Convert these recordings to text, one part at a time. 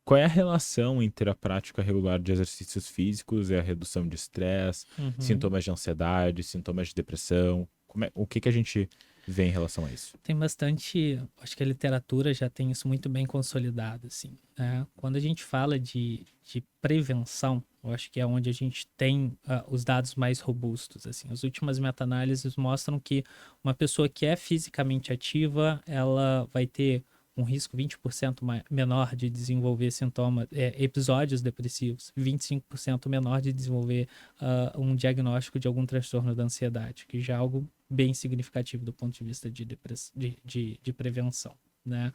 qual é a relação entre a prática regular de exercícios físicos e a redução de estresse, Uhum. sintomas de ansiedade, sintomas de depressão? O que que a gente vê em relação a isso? Tem bastante, acho que a literatura já tem isso muito bem consolidado, assim, né? Quando a gente fala de prevenção, eu acho que é onde a gente tem os dados mais robustos, assim. As últimas meta-análises mostram que uma pessoa que é fisicamente ativa, ela vai ter um risco 20% menor de desenvolver sintomas, episódios depressivos, 25% menor de desenvolver um diagnóstico de algum transtorno da ansiedade, que já é algo bem significativo do ponto de vista de prevenção, né?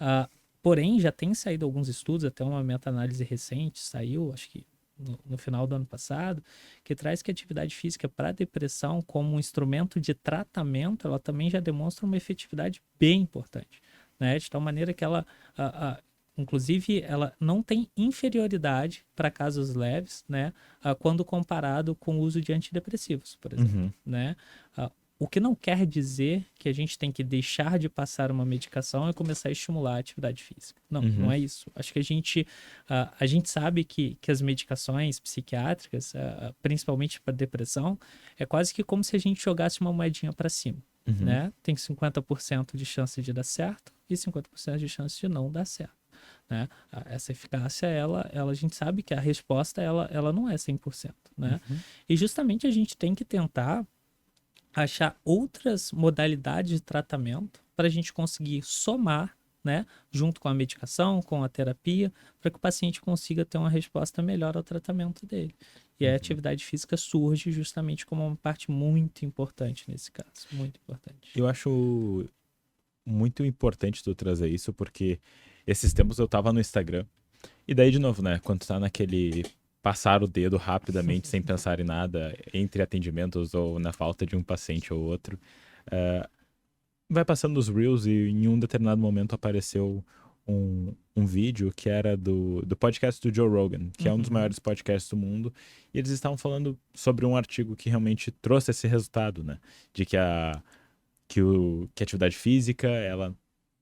Uh, Porém, já tem saído alguns estudos, até uma meta-análise recente saiu, acho que no final do ano passado, que traz que a atividade física para depressão, como um instrumento de tratamento, ela também já demonstra uma efetividade bem importante, né? De tal maneira que ela, inclusive, ela não tem inferioridade para casos leves, né? Quando comparado com o uso de antidepressivos, por exemplo, Uhum, né? O que não quer dizer que a gente tem que deixar de passar uma medicação e começar a estimular a atividade física. Não, não uhum, é isso. Acho que a gente sabe que as medicações psiquiátricas, principalmente para depressão, é quase que como se a gente jogasse uma moedinha para cima, uhum, né? Tem 50% de chance de dar certo e 50% de chance de não dar certo, né? Essa eficácia, a gente sabe que a resposta, ela não é 100%, né? uhum. E justamente a gente tem que tentar achar outras modalidades de tratamento para a gente conseguir somar, né, junto com a medicação, com a terapia, para que o paciente consiga ter uma resposta melhor ao tratamento dele. E a Uhum. atividade física surge justamente como uma parte muito importante nesse caso, muito importante. Eu acho muito importante tu trazer isso, porque esses tempos eu tava no Instagram, e daí, de novo, né, quando tu tá naquele passar o dedo rapidamente, sem pensar em nada, entre atendimentos ou na falta de um paciente ou outro, vai passando os Reels e em um determinado momento apareceu um vídeo que era do podcast do Joe Rogan, que é um dos Uhum, maiores podcasts do mundo, e eles estavam falando sobre um artigo que realmente trouxe esse resultado, né? De que a atividade física, ela,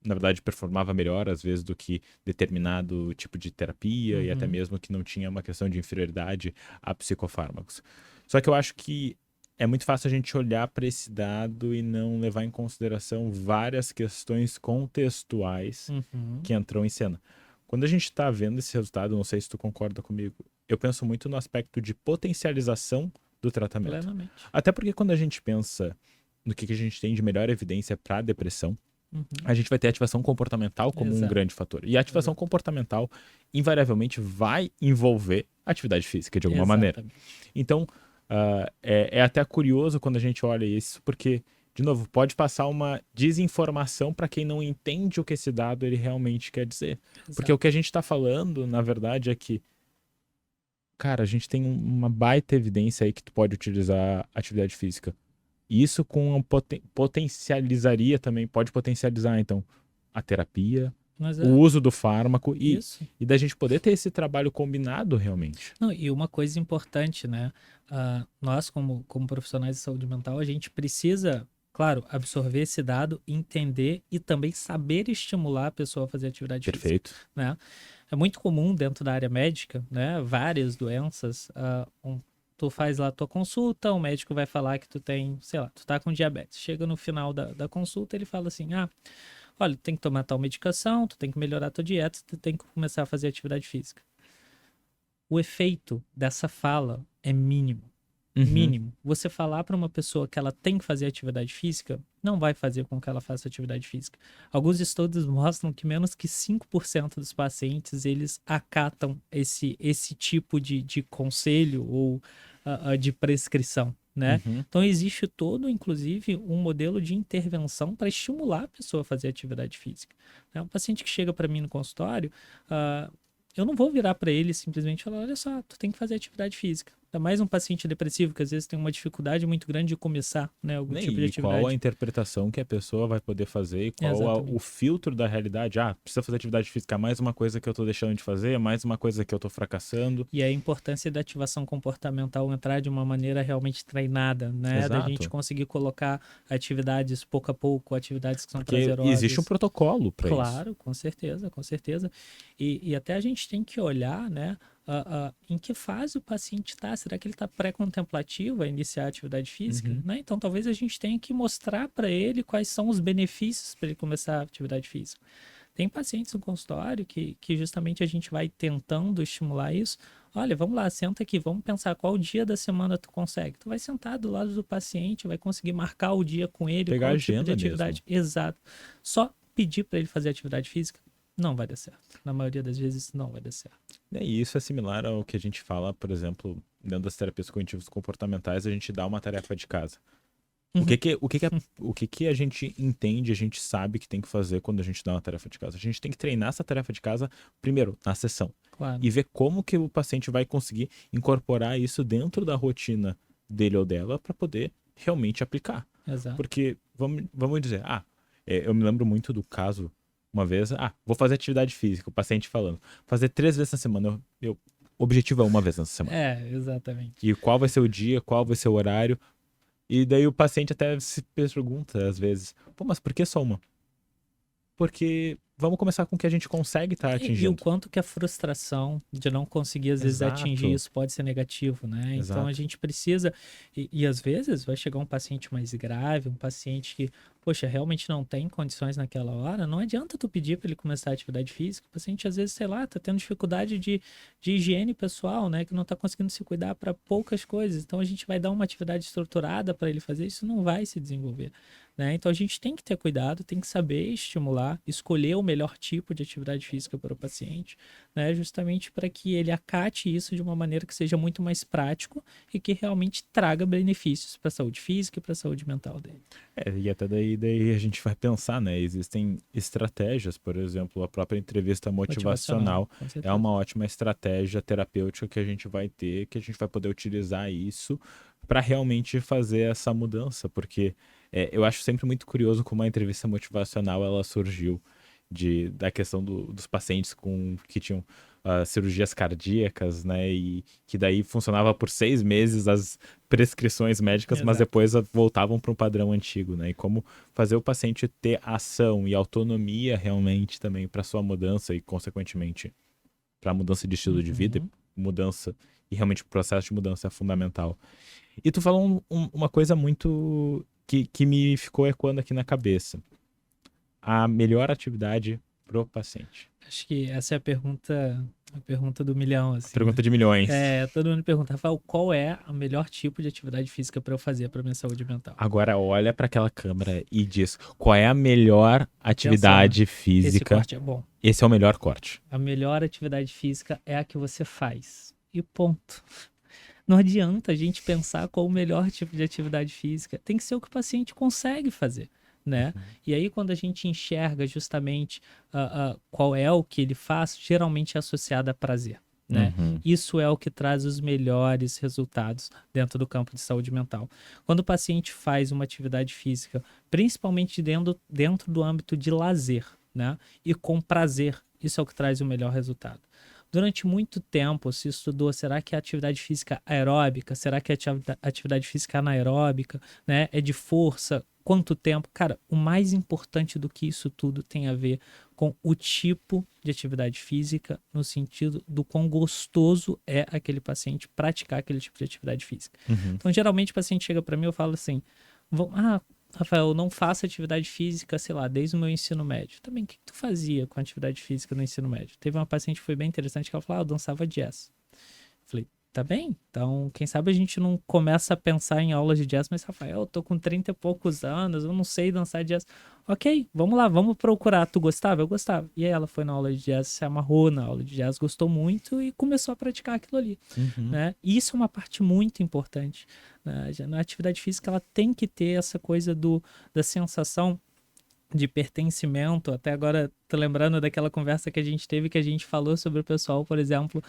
na verdade, performava melhor, às vezes, do que determinado tipo de terapia, e até uhum, mesmo que não tinha uma questão de inferioridade a psicofármacos. Só que eu acho que é muito fácil a gente olhar para esse dado e não levar em consideração várias questões contextuais uhum, que entram em cena. Quando a gente está vendo esse resultado, não sei se tu concorda comigo, eu penso muito no aspecto de potencialização do tratamento. plenamente. Até porque quando a gente pensa no que a gente tem de melhor evidência para depressão, Uhum, a gente vai ter a ativação comportamental como um exato, grande fator. E a ativação exato, comportamental, invariavelmente, vai envolver atividade física de alguma maneira. exatamente. Então, é até curioso quando a gente olha isso, porque, de novo, pode passar uma desinformação para quem não entende o que esse dado ele realmente quer dizer. Porque o que a Exato. gente está falando, na verdade, é que, cara, a gente tem uma baita evidência aí que tu pode utilizar atividade física. E isso com potencializaria também, pode potencializar, então, a terapia, Mas o é uso do fármaco isso. e da gente poder ter esse trabalho combinado realmente. Não, e uma coisa importante, né? Nós, como profissionais de saúde mental, a gente precisa, claro, absorver esse dado, entender e também saber estimular a pessoa a fazer atividade física, Perfeito. né? É muito comum dentro da área médica, né? Várias doenças, tu faz lá a tua consulta, o médico vai falar que tu tem, sei lá, tu tá com diabetes. Chega no final da consulta, ele fala assim, olha, tu tem que tomar tal medicação, tu tem que melhorar a tua dieta, tu tem que começar a fazer atividade física. O efeito dessa fala é mínimo. Uhum. Mínimo. Você falar para uma pessoa que ela tem que fazer atividade física, não vai fazer com que ela faça atividade física. Alguns estudos mostram que menos que 5% dos pacientes, eles acatam esse tipo de conselho ou de prescrição, né? Uhum. Então existe todo, inclusive, um modelo de intervenção para estimular a pessoa a fazer atividade física. Né? Um paciente que chega para mim no consultório, eu não vou virar para ele e simplesmente falar, olha só, tu tem que fazer atividade física. Ainda mais um paciente depressivo, que às vezes tem uma dificuldade muito grande de começar, né, algum tipo de E qual a atividade. interpretação que a pessoa vai poder fazer e qual o Exatamente. filtro da realidade. Ah, precisa fazer atividade física, é mais uma coisa que eu tô deixando de fazer, é mais uma coisa que eu tô fracassando. E a importância da ativação comportamental entrar de uma maneira realmente treinada, né? Da gente Exato. conseguir colocar atividades pouco a pouco, atividades que são Porque existe um prazerosas. protocolo para isso. Claro, com certeza, com certeza. E até a gente tem que olhar, né? Em que fase o paciente está? Será que ele está pré-contemplativo a iniciar a atividade física? Uhum. Né? Então, talvez a gente tenha que mostrar para ele quais são os benefícios para ele começar a atividade física. Tem pacientes no consultório que justamente a gente vai tentando estimular isso. Olha, vamos lá, senta aqui, vamos pensar qual dia da semana tu consegue. Tu vai sentar do lado do paciente, vai conseguir marcar o dia com ele, Pegar a qual o tipo de agenda mesmo. atividade. Exato. Só pedir para ele fazer atividade física não vai dar certo. Na maioria das vezes não vai dar certo. E isso é similar ao que a gente fala, por exemplo, dentro das terapias cognitivas comportamentais, a gente dá uma tarefa de casa. Uhum. O que que a gente entende, a gente sabe que tem que fazer quando a gente dá uma tarefa de casa? A gente tem que treinar essa tarefa de casa primeiro na sessão Claro, e ver como que o paciente vai conseguir incorporar isso dentro da rotina dele ou dela para poder realmente aplicar. exato. Porque vamos dizer, eu me lembro muito do caso uma vez, vou fazer atividade física, o paciente falando, fazer 3 vezes na semana, o objetivo é uma vez na semana. É, exatamente. E qual vai ser o dia, qual vai ser o horário? E daí o paciente até se pergunta às vezes, pô, mas por que só uma? Porque vamos começar com o que a gente consegue estar E o atingindo. quanto que a frustração de não conseguir, às vezes, atingir Exato, isso pode ser negativo, né? Então a exato. gente precisa. E às vezes vai chegar um paciente mais grave, um paciente que, poxa, realmente não tem condições naquela hora, não adianta tu pedir para ele começar a atividade física. O paciente, às vezes, sei lá, tá tendo dificuldade de higiene pessoal, né? Que não tá conseguindo se cuidar para poucas coisas. Então a gente vai dar uma atividade estruturada para ele fazer, isso não vai se desenvolver. Né? Então a gente tem que ter cuidado, tem que saber estimular, escolher o melhor tipo de atividade física para o paciente, né? Justamente para que ele acate isso de uma maneira que seja muito mais prático e que realmente traga benefícios para a saúde física e para a saúde mental dele. E até daí a gente vai pensar, né? Existem estratégias, por exemplo, a própria entrevista Motivacional, motivacional com é certeza. uma ótima estratégia terapêutica que a gente vai ter, que a gente vai poder utilizar isso para realmente fazer essa mudança, porque eu acho sempre muito curioso como a entrevista motivacional ela surgiu da questão dos pacientes que tinham cirurgias cardíacas, né? E que daí funcionava por 6 meses as prescrições médicas, mas Exato. depois voltavam para um padrão antigo, né? E como fazer o paciente ter ação e autonomia realmente também para sua mudança e, consequentemente, para a mudança de estilo de vida, Uhum. mudança e realmente o processo de mudança é fundamental. E tu falou uma coisa muito que me ficou ecoando aqui na cabeça. A melhor atividade pro paciente. Acho que essa é a pergunta do milhão, A assim, né? pergunta de milhões. Todo mundo pergunta, Rafael, qual é o melhor tipo de atividade física para eu fazer para minha saúde mental? Agora olha para aquela câmera e diz qual é a melhor Atenção, atividade esse física. corte é bom. Esse é o melhor corte. A melhor atividade física é a que você faz. E ponto. Não adianta a gente pensar qual o melhor tipo de atividade física. Tem que ser o que o paciente consegue fazer, né? E aí, quando a gente enxerga justamente qual é o que ele faz, geralmente é associado a prazer. Né? Uhum. Isso é o que traz os melhores resultados dentro do campo de saúde mental. Quando o paciente faz uma atividade física, principalmente dentro do âmbito de lazer, né? E com prazer, isso é o que traz o melhor resultado. Durante muito tempo se estudou, será que a atividade física aeróbica, será que a atividade física anaeróbica, né, é de força, quanto tempo? Cara, o mais importante do que isso tudo tem a ver com o tipo de atividade física, no sentido do quão gostoso é aquele paciente praticar aquele tipo de atividade física. Uhum. Então, geralmente o paciente chega para mim e fala assim, Rafael, eu não faço atividade física, sei lá, desde o meu ensino médio. Também, o que tu fazia com atividade física no ensino médio? Teve uma paciente que foi bem interessante que ela falou, eu dançava jazz. Falei, tá bem? Então, quem sabe a gente não começa a pensar em aulas de jazz, mas, Rafael, eu tô com 30 e poucos anos, eu não sei dançar jazz. Ok, vamos lá, vamos procurar. Tu gostava? Eu gostava. E aí ela foi na aula de jazz, se amarrou na aula de jazz, gostou muito e começou a praticar aquilo ali. Uhum. Né? E isso é uma parte muito importante. Né? Na atividade física, ela tem que ter essa coisa da sensação de pertencimento. Até agora tô lembrando daquela conversa que a gente teve, que a gente falou sobre o pessoal, por exemplo,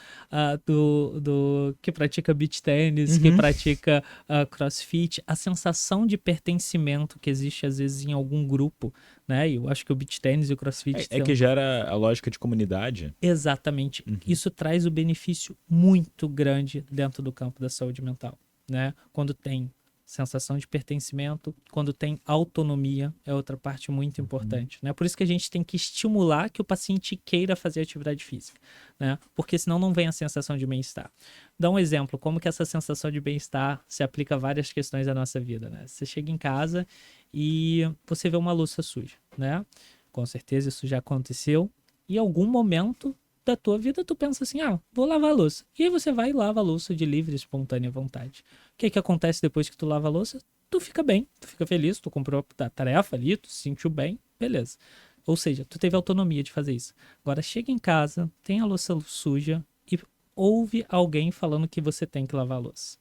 do que pratica beach tennis, que Uhum. pratica crossfit, a sensação de pertencimento que existe às vezes em algum grupo, né? E eu acho que o beach tennis e o crossfit É que gera a lógica de comunidade. exatamente. Uhum. Isso traz o benefício muito grande dentro do campo da saúde mental, né? Quando tem sensação de pertencimento, quando tem autonomia, é outra parte muito importante, né? Por isso que a gente tem que estimular que o paciente queira fazer atividade física, né? Porque senão não vem a sensação de bem-estar. Dá um exemplo, como que essa sensação de bem-estar se aplica a várias questões da nossa vida, né? Você chega em casa e você vê uma louça suja, né? Com certeza isso já aconteceu. Em algum momento da tua vida, tu pensa assim, vou lavar a louça. E aí você vai e lava a louça de livre e espontânea vontade. O que acontece depois que tu lava a louça? Tu fica bem, tu fica feliz, tu cumpriu a tarefa ali, tu se sentiu bem, beleza. Ou seja, tu teve autonomia de fazer isso. Agora chega em casa, tem a louça suja e ouve alguém falando que você tem que lavar a louça.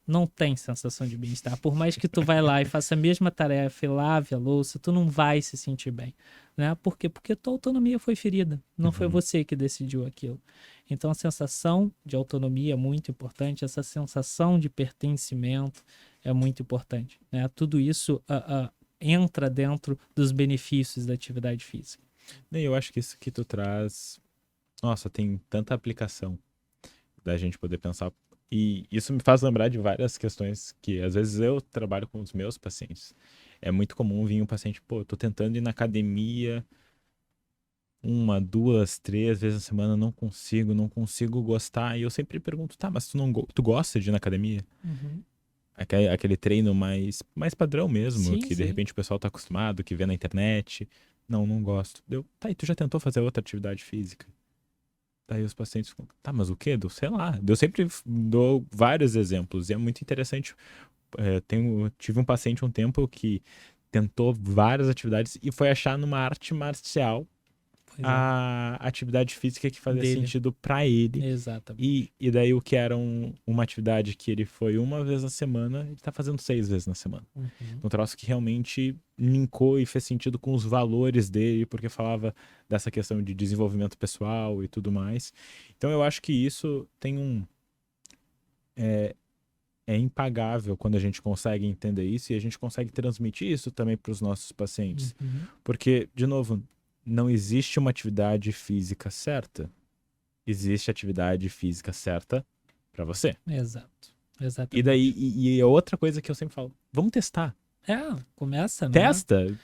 Não tem sensação de bem-estar. Por mais que tu vai lá e faça a mesma tarefa e lave a louça, tu não vai se sentir bem, né? Por quê? Porque tua autonomia foi ferida. Não foi você que decidiu aquilo. Então a sensação de autonomia é muito importante, essa sensação de pertencimento é muito importante, né? Tudo isso entra dentro dos benefícios da atividade física. E eu acho que isso que tu traz, nossa, tem tanta aplicação da gente poder pensar. E isso me faz lembrar de várias questões que às vezes eu trabalho com os meus pacientes. É muito comum vir um paciente, pô, eu tô tentando ir na academia uma, duas, três vezes na semana, não consigo gostar. E eu sempre pergunto, tá, mas tu não tu gosta de ir na academia? Uhum. Aquele treino mais padrão mesmo, Sim, que de sim. repente o pessoal tá acostumado, que vê na internet. Não, não gosto. Deu, tá, e tu já tentou fazer outra atividade física? Daí os pacientes ficam, tá, mas o quê? Deu, sei lá. Eu sempre dou vários exemplos e é muito interessante. Tive um paciente um tempo que tentou várias atividades e foi achar numa arte marcial Pois é. a atividade física que fazia Dele. sentido pra ele. Exatamente. E daí o que era uma atividade que ele foi uma vez na semana, ele tá fazendo 6 vezes na semana. Uhum. Um troço que realmente linkou e fez sentido com os valores dele, porque falava dessa questão de desenvolvimento pessoal e tudo mais. Então eu acho que isso tem é impagável quando a gente consegue entender isso e a gente consegue transmitir isso também para os nossos pacientes. Uhum. Porque, de novo, não existe uma atividade física certa. Existe atividade física certa para você. Exato. E Exatamente. daí, e é outra coisa que eu sempre falo, vamos testar. Começa, né? Testa.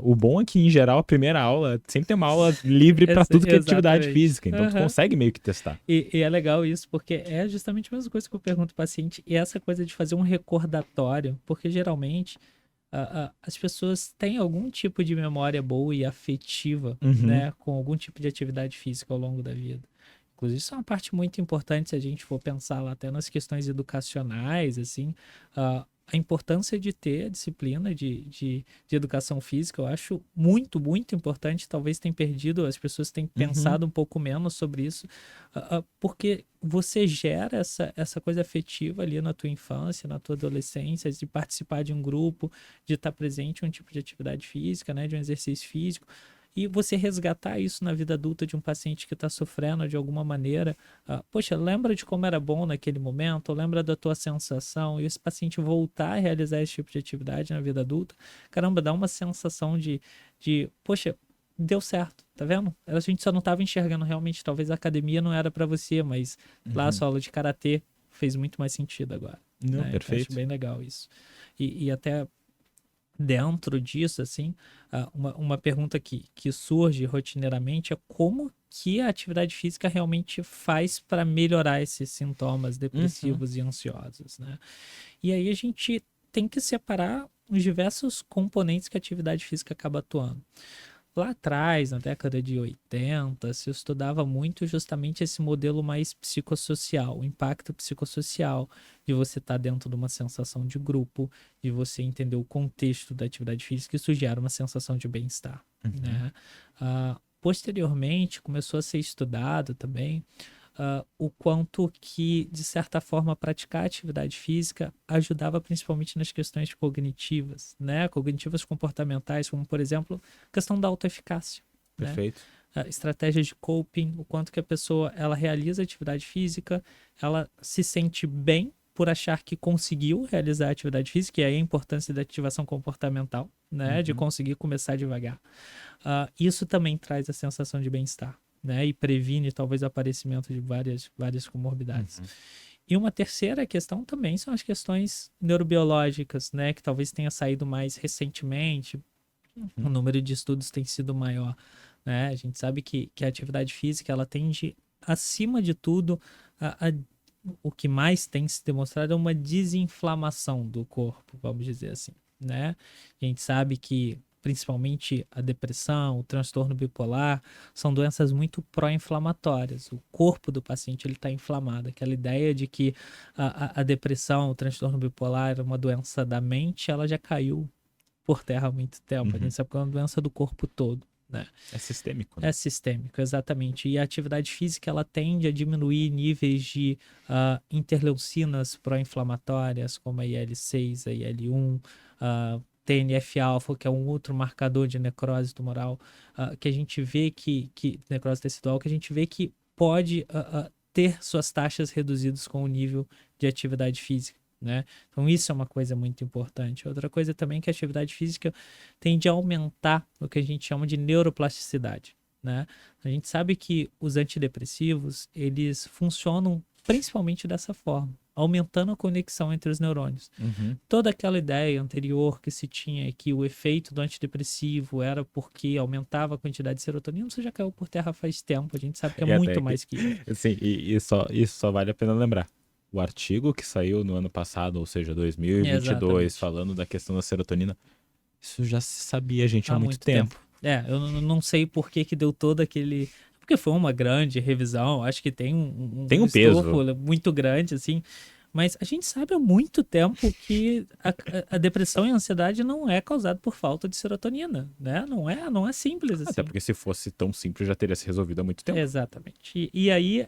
O bom é que, em geral, a primeira aula sempre tem uma aula livre para tudo que é atividade Exatamente. física. Então, tu consegue meio que testar. E é legal isso, porque é justamente a mesma coisa que eu pergunto pro paciente, e essa coisa de fazer um recordatório, porque geralmente as pessoas têm algum tipo de memória boa e afetiva, né, com algum tipo de atividade física ao longo da vida. Inclusive, isso é uma parte muito importante se a gente for pensar lá até nas questões educacionais, assim, a importância de ter a disciplina de educação física, eu acho muito, muito importante. Talvez tenha perdido, as pessoas têm pensado um pouco menos sobre isso, porque você gera essa coisa afetiva ali na tua infância, na tua adolescência, de participar de um grupo, de estar presente em um tipo de atividade física, né, de um exercício físico. E você resgatar isso na vida adulta de um paciente que está sofrendo de alguma maneira. Poxa, lembra de como era bom naquele momento, lembra da tua sensação, e esse paciente voltar a realizar esse tipo de atividade na vida adulta, caramba, dá uma sensação poxa, deu certo, tá vendo? A gente só não estava enxergando realmente, talvez a academia não era para você, mas lá a sua aula de karatê fez muito mais sentido agora. Não, Né? Então, perfeito. acho bem legal isso. E até dentro disso, assim, uma pergunta que surge rotineiramente é como que a atividade física realmente faz para melhorar esses sintomas depressivos e ansiosos, né? E aí a gente tem que separar os diversos componentes que a atividade física acaba atuando. Lá atrás, na década de 80, se estudava muito justamente esse modelo mais psicossocial, o impacto psicossocial de você estar dentro de uma sensação de grupo, de você entender o contexto da atividade física, isso gera uma sensação de bem-estar. Né? Posteriormente, começou a ser estudado também o quanto que, de certa forma, praticar atividade física ajudava principalmente nas questões cognitivas, né? Cognitivas comportamentais, como, por exemplo, a questão da autoeficácia, né? Perfeito. Estratégias de coping, o quanto que a pessoa ela realiza atividade física, ela se sente bem por achar que conseguiu realizar a atividade física, e aí a importância da ativação comportamental, né? De Uhum. conseguir começar devagar. Isso também traz a sensação de bem-estar, né? E previne talvez o aparecimento de várias comorbidades. Uhum. E uma terceira questão também são as questões neurobiológicas, né? Que talvez tenha saído mais recentemente. O número de estudos tem sido maior, né? A gente sabe que a atividade física, ela tende, acima de tudo, o que mais tem se demonstrado é uma desinflamação do corpo, vamos dizer assim, né? A gente sabe que principalmente a depressão, o transtorno bipolar, são doenças muito pró-inflamatórias. O corpo do paciente ele está inflamado. Aquela ideia de que a depressão, o transtorno bipolar é uma doença da mente, ela já caiu por terra há muito tempo. A Uhum. gente sabe que é uma doença do corpo todo, né? É sistêmico, né? É sistêmico, exatamente. E a atividade física ela tende a diminuir níveis de interleucinas pró-inflamatórias, como a IL-6, a IL-1, TNF-alfa, que é um outro marcador de necrose tumoral, que a gente vê que necrose tecidual, que a gente vê que pode ter suas taxas reduzidas com o nível de atividade física, né? Então isso é uma coisa muito importante. Outra coisa também é que a atividade física tende a aumentar o que a gente chama de neuroplasticidade, né? A gente sabe que os antidepressivos, eles funcionam principalmente dessa forma, aumentando a conexão entre os neurônios. Uhum. Toda aquela ideia anterior que se tinha que o efeito do antidepressivo era porque aumentava a quantidade de serotonina, isso já caiu por terra faz tempo. A gente sabe que é E até muito que, mais que isso. assim, isso só vale a pena lembrar. O artigo que saiu no ano passado, ou seja, 2022, Exatamente. falando da questão da serotonina, isso já se sabia, gente, há Há muito muito tempo. tempo. Eu não sei por que que deu todo aquele. Porque foi uma grande revisão, acho que tem Tem um um peso. estofo muito grande, assim. Mas a gente sabe há muito tempo que a depressão e a ansiedade não é causada por falta de serotonina, né? Não é simples Até assim. porque se fosse tão simples, já teria se resolvido há muito tempo. Exatamente. E aí,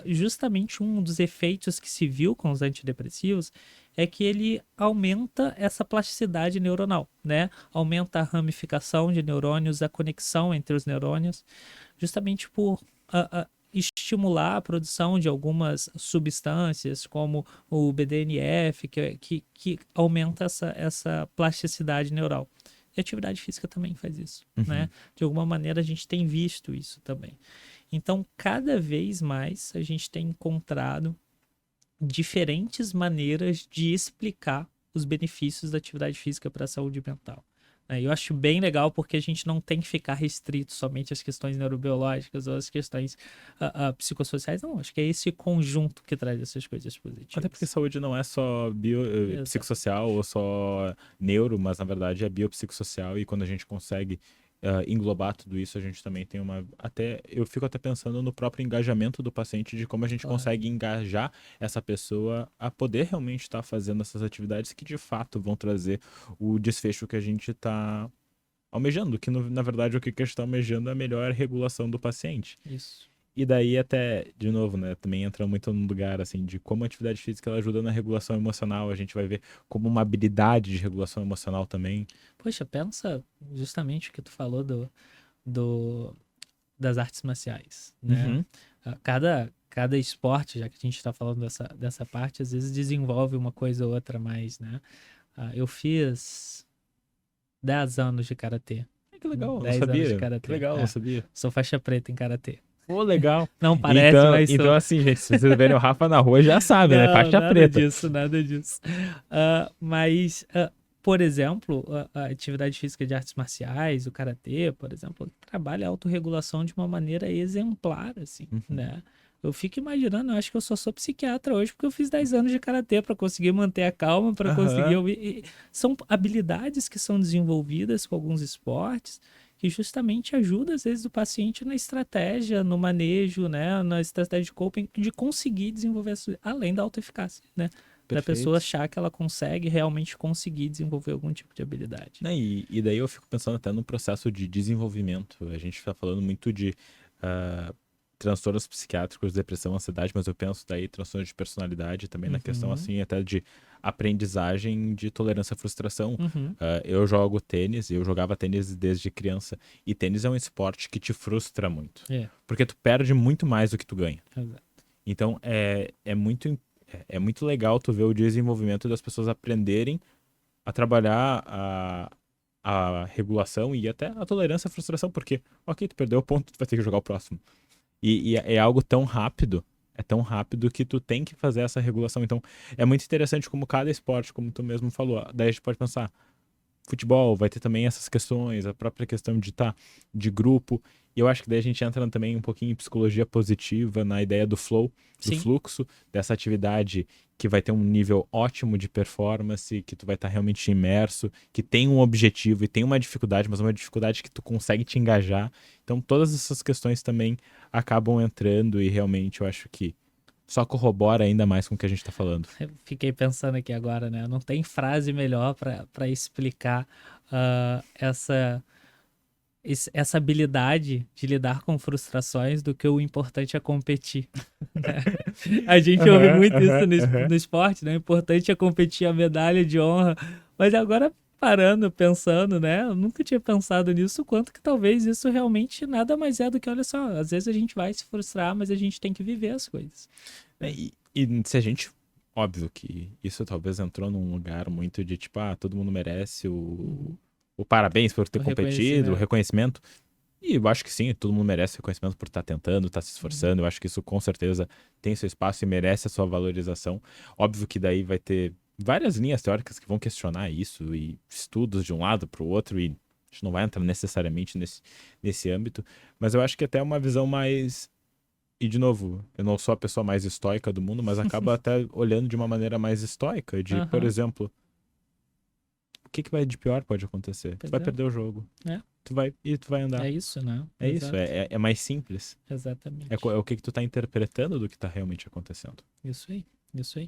justamente um dos efeitos que se viu com os antidepressivos é que ele aumenta essa plasticidade neuronal, né? Aumenta a ramificação de neurônios, a conexão entre os neurônios, justamente por estimular a produção de algumas substâncias, como o BDNF, que aumenta essa plasticidade neural. E a atividade física também faz isso, né? Uhum. De alguma maneira a gente tem visto isso também. Então, cada vez mais a gente tem encontrado diferentes maneiras de explicar os benefícios da atividade física para a saúde mental. Eu acho bem legal porque a gente não tem que ficar restrito somente às questões neurobiológicas ou às questões psicossociais. Não, acho que é esse conjunto que traz essas coisas Até porque positivas. saúde não é só Exato. psicossocial ou só neuro, mas na verdade é biopsicossocial e quando a gente consegue englobar tudo isso, a gente também tem uma. Até eu fico até pensando no próprio engajamento do paciente, de como a gente Claro. consegue engajar essa pessoa a poder realmente estar fazendo essas atividades que de fato vão trazer o desfecho que a gente está almejando, que na verdade o que a gente está almejando é a melhor regulação do paciente. Isso. E daí até, de novo, né, também entra muito num lugar, assim, de como a atividade física ela ajuda na regulação emocional. A gente vai ver como uma habilidade de regulação emocional também. Poxa, pensa justamente o que tu falou do, das artes marciais, né? Uhum. Cada esporte, já que a gente está falando dessa parte, às vezes desenvolve uma coisa ou outra mais, né? Eu fiz 10 anos de karatê. Que legal, não 10 anos de sabia. Que karatê. legal, não sabia. Sou faixa preta em karatê. Pô, legal. Não parece, Então, mas então sou. assim, gente, se vocês verem o Rafa na rua, já sabe, né? Não, Faixa nada preta. disso, nada disso. Mas, por exemplo, a atividade física de artes marciais, o karatê, por exemplo, trabalha a autorregulação de uma maneira exemplar, assim, Uhum. né? Eu fico imaginando, eu acho que eu só sou psiquiatra hoje porque eu fiz 10 anos de karatê para conseguir manter a calma, para conseguir Aham. ouvir. São habilidades que são desenvolvidas com alguns esportes que justamente ajudam, às vezes, o paciente na estratégia, no manejo, né? Na estratégia de coping, de conseguir desenvolver, além da autoeficácia, né? Da pessoa Perfeito. achar que ela consegue realmente conseguir desenvolver algum tipo de habilidade. Né, e daí eu fico pensando até no processo de desenvolvimento. A gente está falando muito de transtornos psiquiátricos, depressão, ansiedade, mas eu penso daí transtornos de personalidade também na questão, assim, até de aprendizagem de tolerância à frustração. Eu jogo tênis, eu jogava tênis desde criança, e tênis é um esporte que te frustra muito, porque tu perde muito mais do que tu ganha. Exato. Então, é muito legal tu ver o desenvolvimento das pessoas aprenderem a trabalhar a regulação e até a tolerância à frustração, porque, ok, tu perdeu o ponto, tu vai ter que jogar o próximo. E é algo tão rápido, é tão rápido que tu tem que fazer essa regulação. Então, é muito interessante como cada esporte, como tu mesmo falou, daí a gente pode pensar, futebol vai ter também essas questões, a própria questão de estar de grupo. E eu acho que daí a gente entra também um pouquinho em psicologia positiva, na ideia do flow, do fluxo, dessa atividade que vai ter um nível ótimo de performance, que tu vai estar realmente imerso, que tem um objetivo e tem uma dificuldade, mas uma dificuldade que tu consegue te engajar. Então todas essas questões também acabam entrando e realmente eu acho que só corrobora ainda mais com o que a gente está falando. Eu fiquei pensando aqui agora, né? Não tem frase melhor para explicar essa habilidade de lidar com frustrações do que o importante é competir. Né? A gente ouve muito isso no esporte, né? O importante é competir, a medalha de honra. Mas agora, parando, pensando, né? Eu nunca tinha pensado nisso, quanto que talvez isso realmente nada mais é do que, olha só, às vezes a gente vai se frustrar, mas a gente tem que viver as coisas. E se a gente... Óbvio que isso talvez entrou num lugar muito de tipo, todo mundo merece o parabéns por ter competido, o reconhecimento. E eu acho que sim, todo mundo merece reconhecimento por estar tentando, estar se esforçando. Eu acho que isso com certeza tem seu espaço e merece a sua valorização. Óbvio que daí vai ter várias linhas teóricas que vão questionar isso e estudos de um lado para o outro, e a gente não vai entrar necessariamente nesse âmbito, mas eu acho que até uma visão mais... E, de novo, eu não sou a pessoa mais estoica do mundo, mas acaba até olhando de uma maneira mais estoica, de, por exemplo, o que vai de pior pode acontecer? Tu vai perder o jogo. Tu vai andar. É isso, né? É isso, é mais simples. Exatamente. É o que tu tá interpretando do que tá realmente acontecendo. Isso aí, isso aí.